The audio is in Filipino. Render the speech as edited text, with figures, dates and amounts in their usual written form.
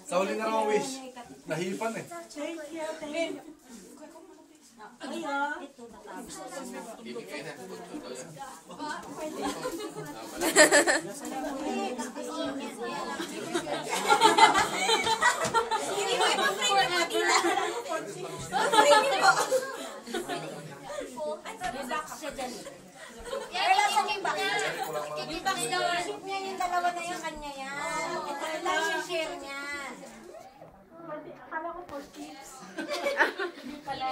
Sa huli na naman wish. Nahipan eh. Thank you, thank you. Ayan. Ibigay na. Hindi mo ipapray na pila. Relax siya dyan. Relax yung box. Shoot niya yung dalawa na yung kanya yan. Ito lang yung share niya. Akala ko for tips. Hindi pala.